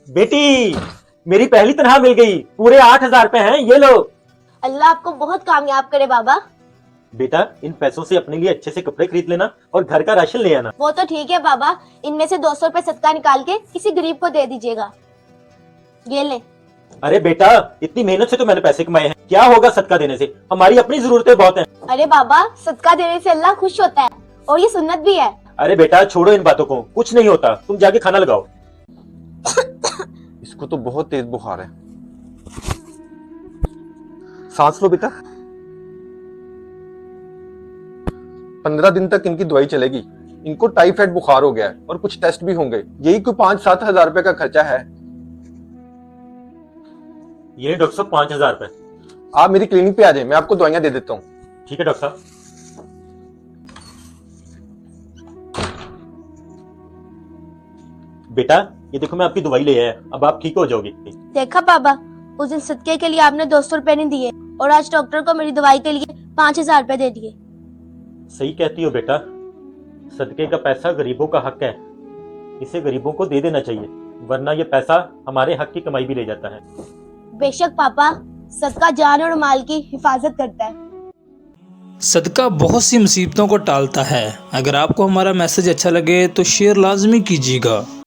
बेटी, मेरी पहली तनख्वाह मिल गई। पूरे 8,000 रुपए हैं, ये लो। अल्लाह आपको बहुत कामयाब करे बाबा। बेटा, इन पैसों से अपने लिए अच्छे से कपड़े खरीद लेना और घर का राशन ले आना। वो तो ठीक है बाबा, इनमें से 200 रुपए सदका निकाल के किसी गरीब को दे दीजिएगा। ये ले। अरे बेटा, इतनी मेहनत से तो मैंने पैसे कमाए हैं, क्या होगा सदका देने से? हमारी अपनी जरूरतें बहुत हैं। अरे बाबा, सदका देने से अल्लाह खुश होता है और ये सुन्नत भी है। अरे बेटा, छोड़ो इन बातों को, कुछ नहीं होता। तुम जाके खाना लगाओ। इसको तो बहुत तेज बुखार है। सांस लो बेटा। 15 दिन तक इनकी दवाई चलेगी। इनको टाइफाइड बुखार हो गया है और कुछ टेस्ट भी होंगे। यही कोई 5-7 हजार रुपए का खर्चा है। ये डॉक्टर साहब 5,000 रुपए। आप मेरी क्लिनिक पे आ जाए, मैं आपको दवाइयां दे देता हूँ। ठीक है डॉक्टर साहब। बेटा, ये देखो, मैं आपकी दवाई ले आया, अब आप ठीक हो जाओगी। देखा बाबा, उस दिन सदके के लिए आपने 200 रुपए नहीं दिए और आज डॉक्टर को मेरी दवाई के लिए 5,000 रुपए दे दिए। सही कहती हो बेटा, सदके का पैसा गरीबों का हक है, इसे गरीबों को दे देना चाहिए, वरना ये पैसा हमारे हक की कमाई भी ले जाता है। बेशक पापा, सदका जान और माल की हिफाजत करता है। सदका बहुत सी मुसीबतों को टालता है। अगर आपको हमारा मैसेज अच्छा लगे तो शेयर लाजमी कीजिएगा।